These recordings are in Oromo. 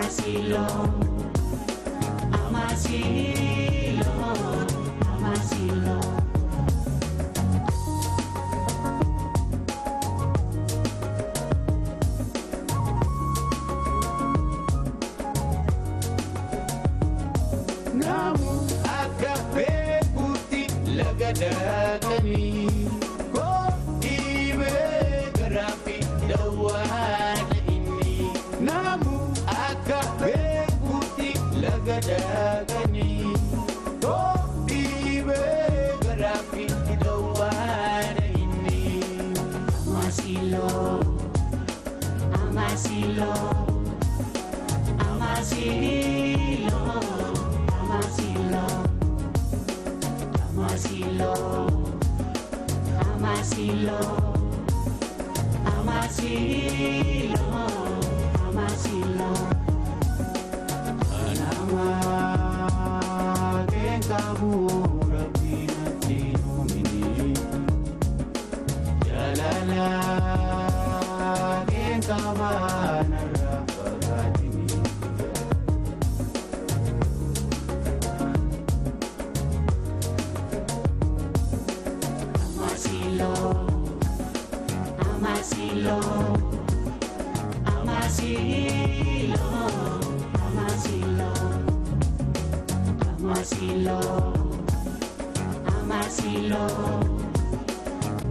AMAASILOO, AMAASILOO, AMAASILOO. Namu agape kuti lagadakani ko ibe garafi dawana inni. Namu agape kuti lagadakani ko ibe garafi dawana inni. AMAASILOO, AMAASILOO, AMAASILOO, AMAASILOO, AMAASILOO, AMAASILOO, AMAASILOO. Alama kekamu rabbina tinumini jalala kekamana rabbadini. AMAASILOO, AMAASILOO, AMAASILOO, AMAASILOO, AMAASILOO,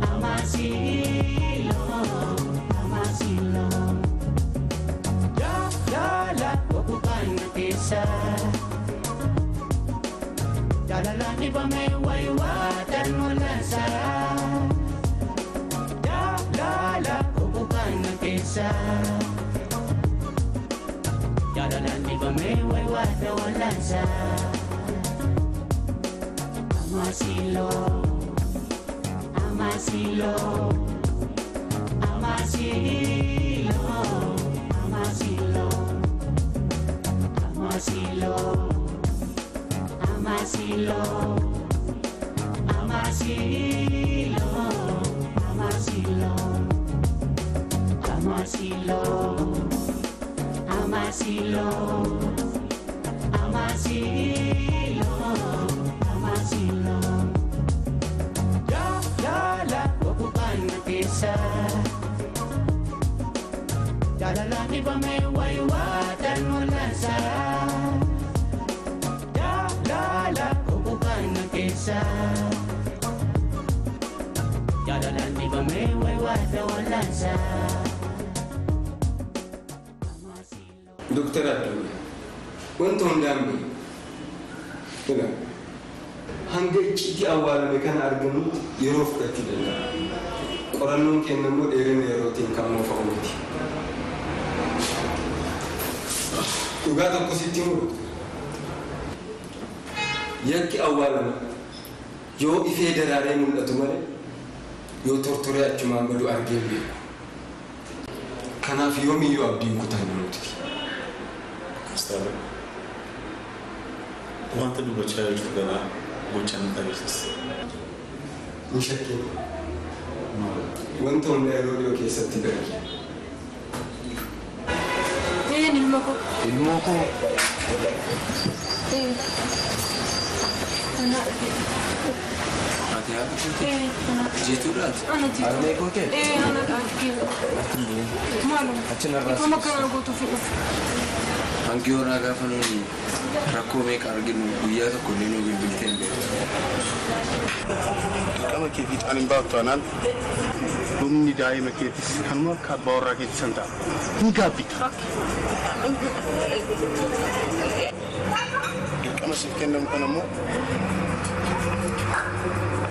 AMAASILOO, AMAASILOO. Jalala Wakukana kesa, jalala ni pamewaiwatan walansa. jalala Wakukana kesa, ni pamewaiwatan walansa. AMAASILOO, AMAASILOO, AMAASILOO, AMAASILOO, AMAASILOO, AMAASILOO, AMAASILOO, AMAASILOO, AMAASILOO, AMAASILOO, AMAASILOO. jalala Wakukana kesa, jalala ni pamewaiwatan walansa. jalala Wakukana kesa, ni pamewaiwatan walansa. Dokter Addunyaa wanti hundaan bila hanga icciitii awwaalame kana argamu yeroo fudhachuu danda'a. Qorannoon keenya immoo dheerina yerootiin kan moofa'u miti. Dhugaa tokko sitti himu yakki awwaalame yoo ifee daraaree mul'atu malee yoo tortoree achumaan badu argee beeku. Kanaaf yoomiyyuu abdiin kutannu nuti. Stare. Quanto duro c'è il giocare bocciando da questo? Ni shakkii wanta hunda yeroo dhiyoo keessatti darbe. Ilmoo koo. Ilmoo koo Ati haati Ana jechuudhaati? jitu. Harmee koo kee? Ana dhaabgeera. Maalum. Achi narraa Ifama kana gootu fedha. hangi horaa gaafa nuuni rakkoo meeqa arginu guyyaa tokko illee nuu bilbiltee hin beektu. Kama kee fiixaan hin baaftu anaan dhumni daa'ima keetis kanuma akka abbaa warraa keetis san ta'a. Ni gaabbita. Dirqama siif kennamu kan ammoo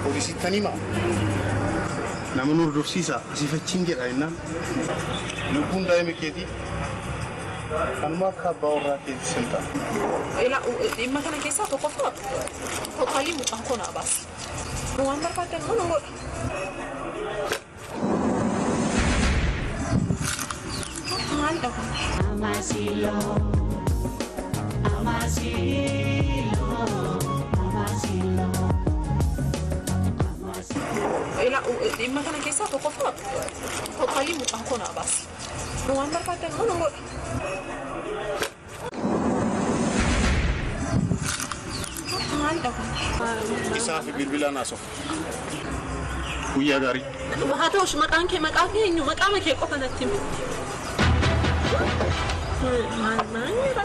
poolisiitti hima. Nama nu hordofsiisa asiif achiin jedha jennaan lubbuun daa'ima keetii kanuma akka abbaa warraa keetis san ta'a. Dhimma kana keessaa tokkoffaa tokkolii mucaan kun abaas. Waan barbaadan kun godha. Maal dhabu? AMAASILOO, AMAASILOO, AMAASILOO. Dhimma kana keessaa tokkoffaa tokkolii mucaan kun abaas. Waan barbaadan kun godha. isaa fi bilbila naasoof. Guyyaa gaarii. Haa ta'us maqaan kee maqaa keenyu maqaa kee qofa natti himi. Maal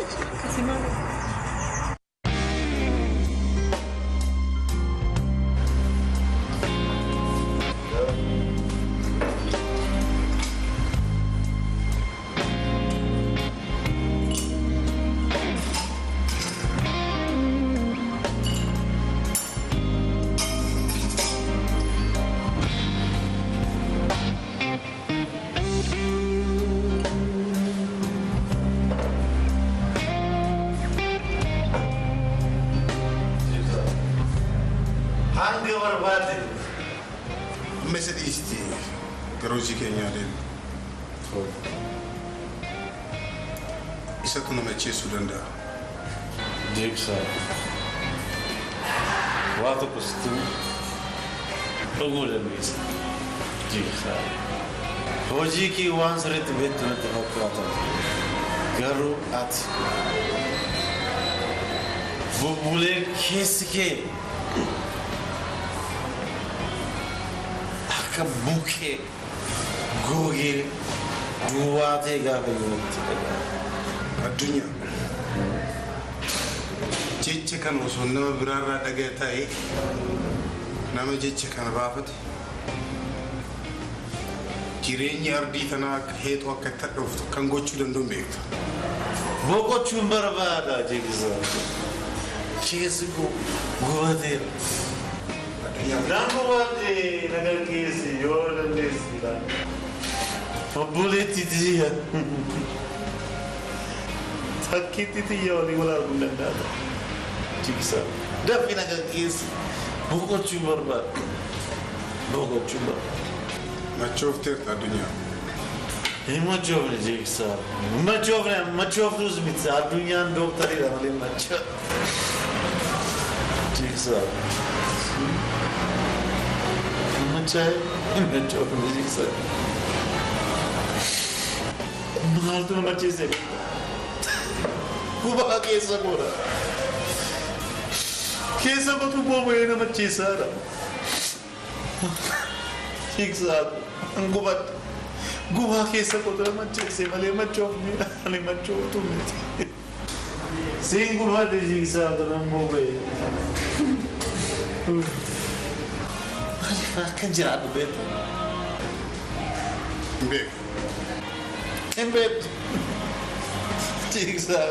akkasii maal? Mesedisti garoji Kenya den. Isa kuna meche Sudanda. Jeksa. Watu kustu. Ogule mis. Jeksa. Hoji ki once ret bet na tafakata. Garu at. Bubule keske. Kabuke goge duwate gabayuti Adunya. Jecha kan osoo nama biraarraa dhaga'e ta'e nama jecha kana baafate jireenya ardii tanaa akka heetu akka itti dhuftu kan gochuu danda'u beekta. Boqochuun barbaada jechuudha. Keessi gubateera. Namummaatti nagar keessi yoo dandeessi obboleetti tiyya takkiitti tiyya walii wal arguu danda'a. Jigsa daffi nagar keessi boqochuun barbaada. Boqochuun barbaada. Machoofteerta addunyaa. Machoofne jigsa. Machoofnus miti addunyaan dooktaridha malee macha. Jigsa. Macai, machoofne jigsa. Maaltu nama ciise. Kuba keessa godha. Keessa gotu booba'ee nama ciisaadha. Jigsaadha. Gubadha. Gubaa keessa gotu nama ciise malee machoofne ani machooftu miti. Siin gubadha jigsaadha nama booba'ee. Kan jiraatu beektu. Beeku. Hin beektu. Jigsaa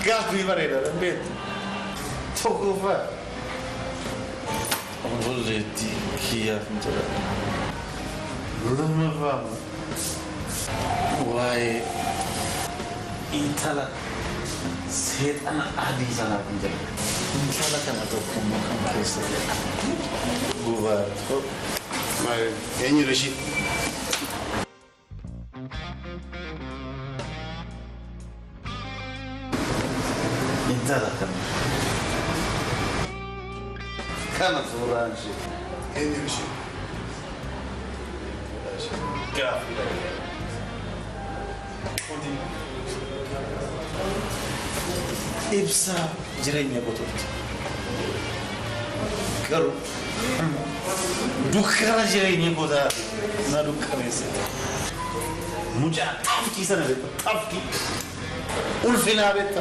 gaaffii bareedaadha hin beektu. Tokkoffaa. Obboleetti kiyyaaf hin jedhamu. Lammaffaa waa'ee intala seexana adii sanaaf hin jedhamu. Intala kana tokkummaa kan keessa gubaatu. Eenyu Rashid? Intala kana. Kana suuraan ishee. Eenyu Rashid? Gaaffii. Ibsa jireenya qotuuti. Garuu dukkana jireenya qotaati na dukkaneessite. Mucaa tafkii sana beekta tafkii. Ulfinaa beekta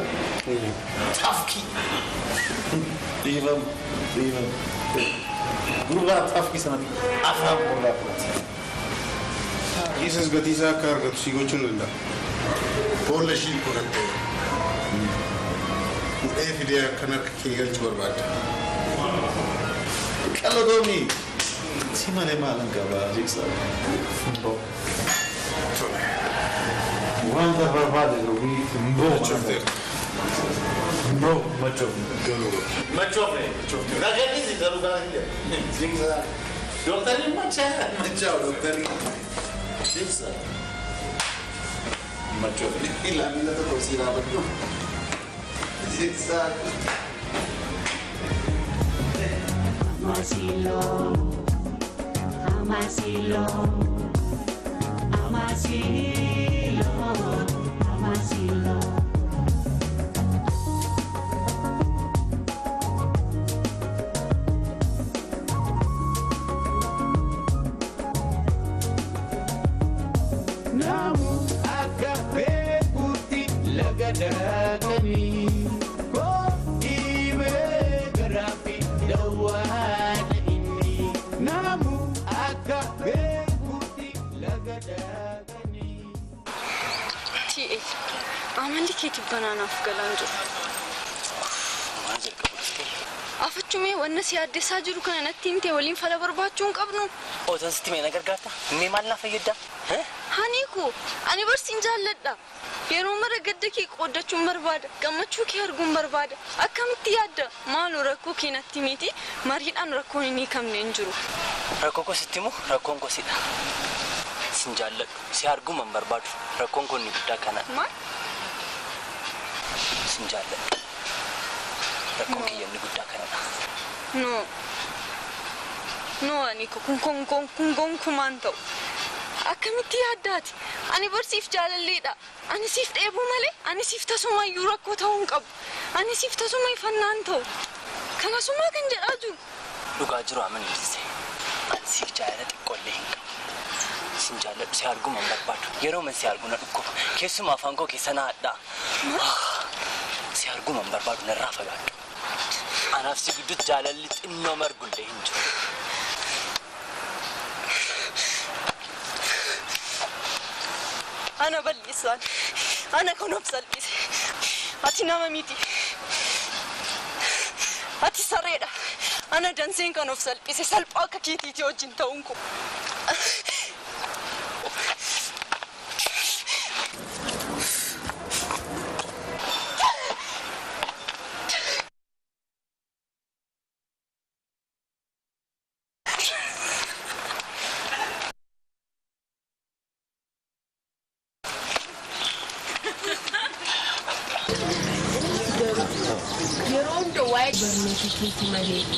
tafkii. Dhiifamu. Gurbaa tafkii sana afaan qorraa fudhate. Isas gatii isaa akka argatu si gochuun danda'a. Boolla ishii qorattee. Mudhee fidee akkan harka kee galchuu barbaadda. Qal'oomii si malee maal hin qabaa jigsaa. Wanta barbaade dhugii mboo machoofne. Nageenya garuu gara hin jigsaa. Dooktarri machaa dooktarri jigsaa. Machoofne ilaamina tokko si raabatu. Jigsaa. AMAASILOO, AMAASILOO, AMAASILOO, AMAASILOO. namu akka beekuutti laga daakanii koo dhiibee garaafi dawwaana inni namu akka beekuutti laga daakanii. Amandi keeti banaanaaf galaan jiru. Afachume wanna si addeessaa jiru kana natti himtee waliin fala barbaachuun qabnu. Otan sitti mee na gargaarta? Mee maal na fayyadda? Haniiku ani barsiin jaalladha. Yeroo mara gadda kee qoodachuun barbaada. Gammachuu kee arguun barbaada. Akkamitti yaadda? Maaloo rakkoo kee natti miti mariidhaan rakkoon hin hiikamne hin jiru. Rakkoo koo sitti moo rakkoon koo sidha? Sin jaalladhu. Si arguun man barbaadu. Rakkoon koo ni guddaa kana. Maal? Sin jaalladhu. Rakkoon kiyya ni guddaa kanadha. No, Aniko, kun kumaan ta'u. Akkamitti yaaddaati? Ani barsiif jaalalleedha. Ani siif dheebuu malee, ani siif tasumayyuu rakkoo ta'uu hin qabu. Ani siif tasuma ifannaan ta'u. Kanasumaa kan jedhaa jiru. Dhugaa jiru amansiise. Ani siif jaalala xiqqoollee hin qabu. Sin jaalladhu si arguu man barbaadu. Yeroo man si arguu na dhukkuba. Keessumaa afaan koo keessa na hadhaa. Si arguu man barbaadu narraa fagaadhu. Anaaf si gidduutti jaalalli xinnoo margullee hin jiru. Ana bal'isaan. Ana kan of salphise. Ati nama miti. Ati sareedha. Ana danseen kan of salphise. Salphaa akka keetiitii wajjin ta'uun kun.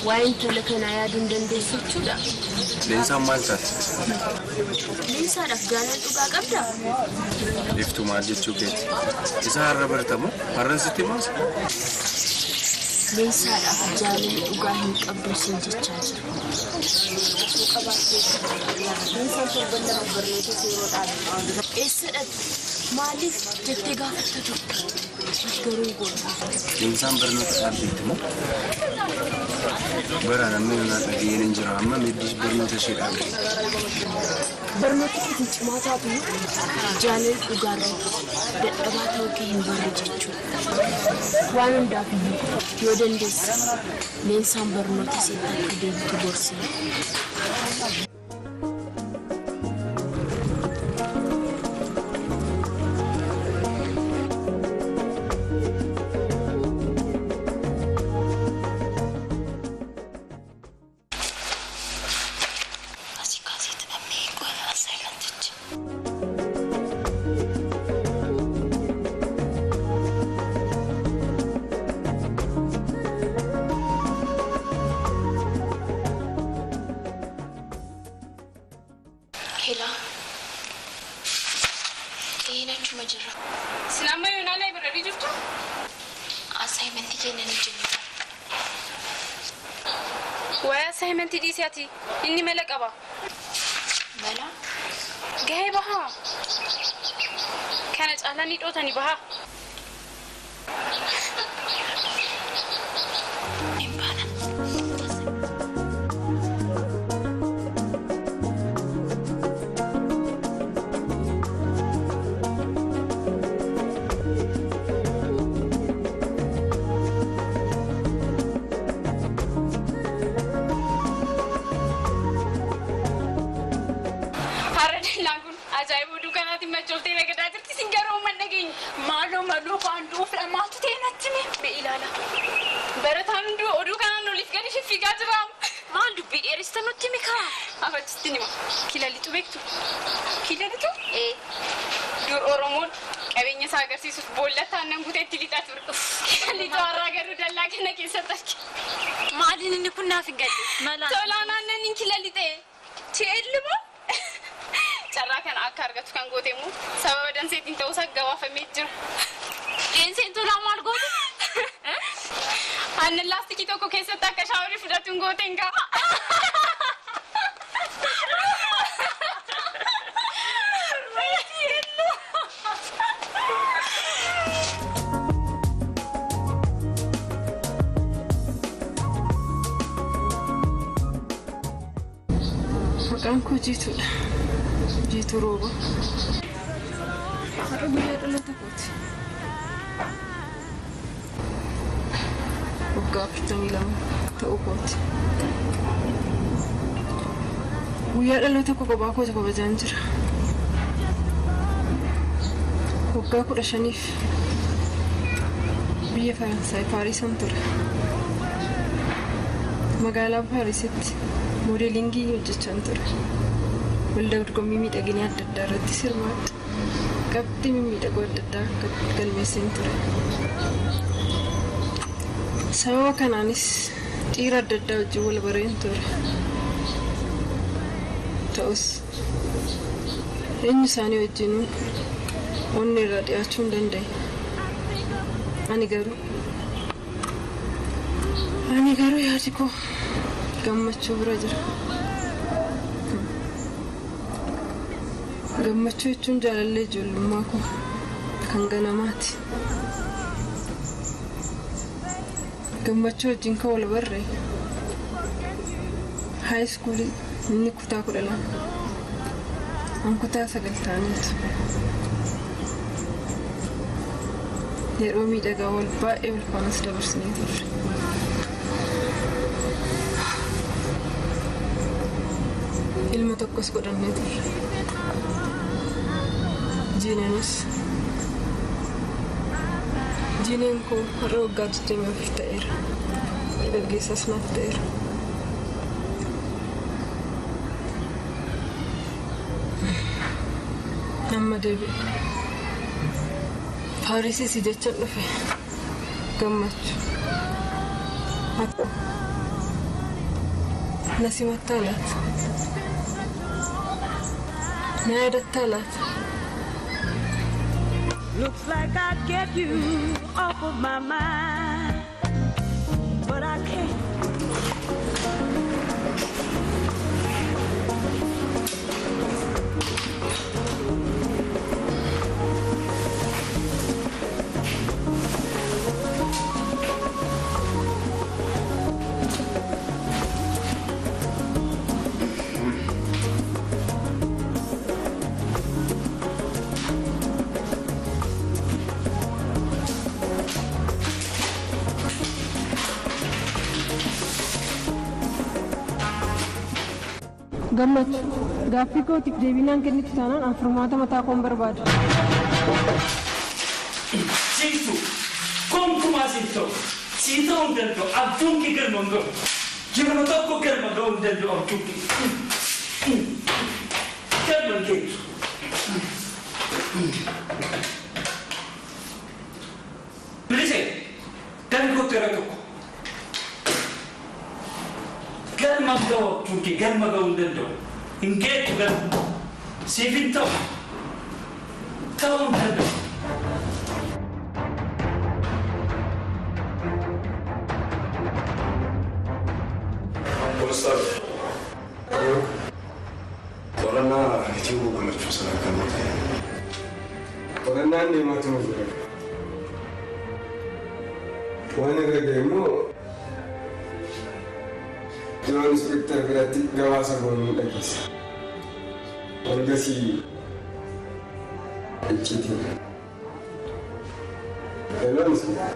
Wain telekana ya dundande suchuda. Lensa maltat. Lensa Afghanan uga qabda. Iftu maal jechuu keeti. Isa har'a bartamu har'an sitti maas. Lensa Afghanan uga hin qabdu sin jechaa jira. Lensa tobbanda barnoota seeroodhaan. Eessadha maaliif jettee gaafatta turte? Garuu goona. Lensaan barnoota dhaabbiitti moo? Bara namni na dhageeyeen hin jiru amma middis barnoota ishee dhaabbiitti. Barnoota keetiin cimaa taatu jaalala dhugaarra dadhabaa ta'uu kee hin barre jechuudha. Waan hundaaf yoo dandeesse leensaan barnoota isheetti akka deemtu gorsina. Inni mala qaba. Mala? Gahee bahaa. Kana caalanii dhootanii bahaa. jiituudha. Jiituu rooba. Har'a guyyaa dhalata kooti. Waggaa 42 ta'uu kooti. Guyyaa dhalata koo kophaa kooti kabajaan jira. Waggaa 15f biyya Faransaay Paariisan ture. Magaalaa Paariisitti moodeelingii hojjechaan ture. Waldaa dorgommii miidhaginaa adda addaa irratti sirmaadha. Qabxii miidhagoo adda addaa galmeesseen ture. Sababa kanaanis dhiira adda addaa wajjin wal bareen ture. Ta'us eenyu isaanii wajjinuu onni irraa dhiyaachuu hin danda'e. Ani garuu yaadi koo gammachuu bira jira. Gammachuu jechuun jaalallee ijoollummaa koo kan ganamaati. Gammachuu wajjin kan wal barree high schoolii inni kutaa 12 an kutaa 9 ta'aniitu. Yeroo miidhagaa wal baay'ee wal faanas dabarsinee turre. Ilma tokkos godhannee turre. Jiineen koo har'a waggaa 24 ta'eera. Dargaggeessas naaf ta'eera. Amma deebi'e. Paariisiis jechaan dhufe gammachuu. Na simattaa laata? Na yaadattaa laata? Looks like I'd get you off of my mind, but I can't. Gammachuu gaaffii kootiif deebinaan kennitu taanaan an furmaata mataa koon barbaada. Siitu gonkumaa siitoo siitoo hin danda'u abjuun kee galma hin ga'u jirma tokko galma ga'uu hin danda'u abjuun kee galma hin geessu. Bilisee galmi kootti gara tokko. Galma ga'u abjuun kee galma ga'uu hin danda'u. Hin geessu galma siif hin ta'u ta'uu hin danda'u. Qorannaa itti gammachuu sana kan ta'e. Qorannaan deemaa ture jira. Waan irra deemu yeroo inspektar biratti gabaasa goonuu dhageessa. Ergasii icciitiin. Hello inspektar.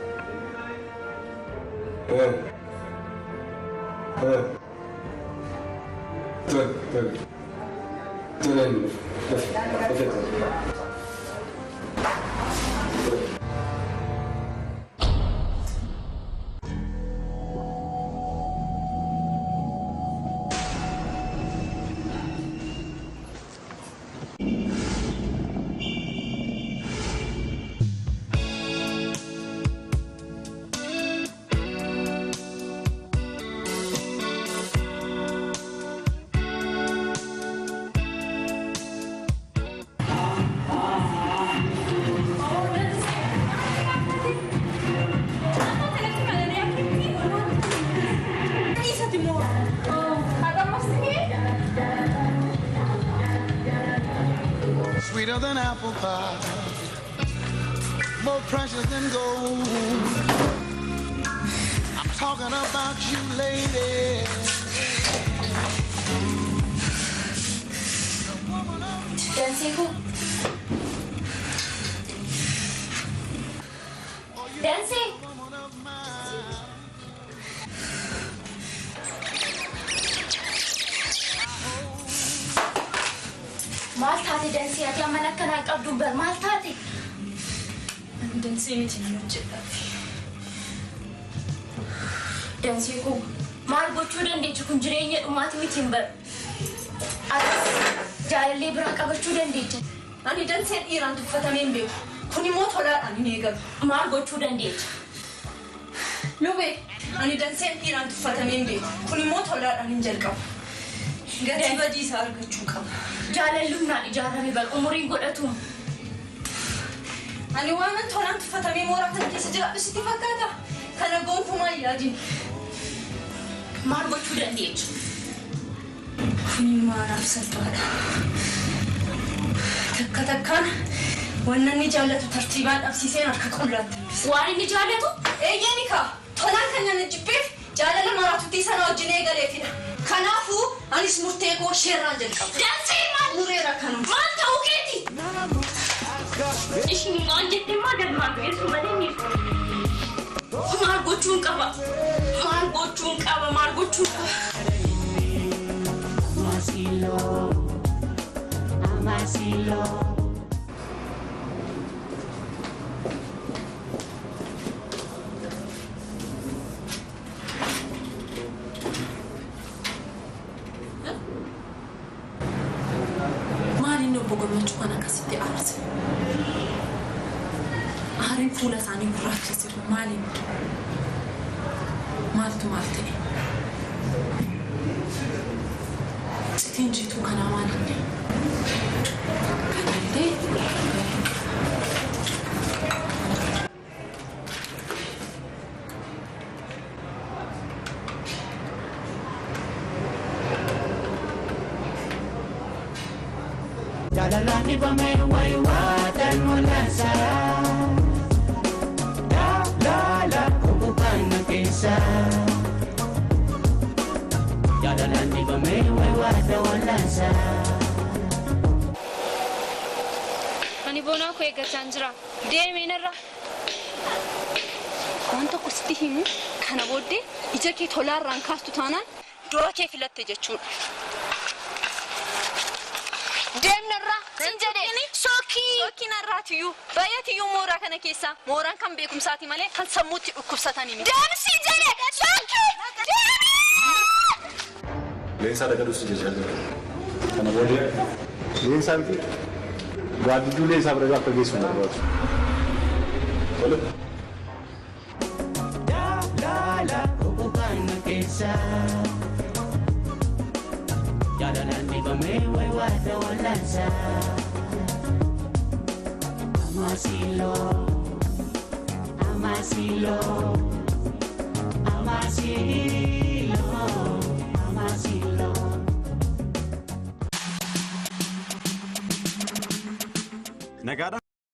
Sweeter than apple pie, more precious than gold. I'm talking about you, lady. Dansiku. Dansi. Maal taate dansi ati amma akkanaa qabdu bar maal taate? Dansi miti nama jedhati. Dansiku maal gochuu dandeechu kun jireenya dhumaati miti hin bar. Atis jaalallee biraa qabachuu dandeecha. Ani danseen dhiiraan tuffatamee hin beeku. Kun immoo tolaadhaan hin eegalu. Maal gochuu dandeecha? Lubee ani danseen dhiiraan tuffatamee hin beeku. Kun immoo tolaadhaan hin jalqabu. Gatii badii isaa argachuu qaba. Jaalalli humnaan ijaarame bal umuriin godhatu. Ani waanan tolaan tuffatamee mooraa kana keessa jiraadhu sitti fakkaata. Kana gonkumaa hin yaadin. Maal gochuu dandeecha? Kun maanaaf salphaadha. Takka takkaan waan inni jaallatu tartiibaan dhabsiiseen harka qullaatti. Waan inni jaallatu? Eeyyee kaa tolaan kan nama jibbeef jaalala maraatutti sana wajjin eegaleefidha. Kanaafuu anis murtee koo sheerraan jalqaba. Dansii maal? Mureera kanuma. Maal ta'uu keeti? Ishiin maal jettee maal galmaa beeku malee ni. Maal gochuun qaba? Maal gochuun qaba? Maal gochuun qaba? AMAASILOO. Boqollachuu kana akkasitti aarse. Aariin fuula isaanii gurraachisiru maaliin? Maaltu maal ta'e? Citiin jiituu kanaa maalinni? Kanallee Jalalani bame waiwatan mulasa la kubukan kesa Jalalani bame waiwatan mulasa Ani bona ko eeggachaan jira. Deemeen irra. Wanta kusti himu kana booddee ija kee tolaarraan kaastu taanaan dura kee filatte jechuudha. Deemnarra sinjadee sookii narraatiyyuu baay'aatiyyuu mooraa kana keessa mooraan kan beekumsaati malee kan sammuutti dhukkubsatanii miti. Deemsi jedhee sookii Leensaa daga dhufu jechuudha. Kana booddee leensaa miti gaaddiduu leensaa bira gaafa geessu barbaadu. Tole. La kubukan kesa Jalalani bame waiwatan mulasa AMAASILOO AMAASILOO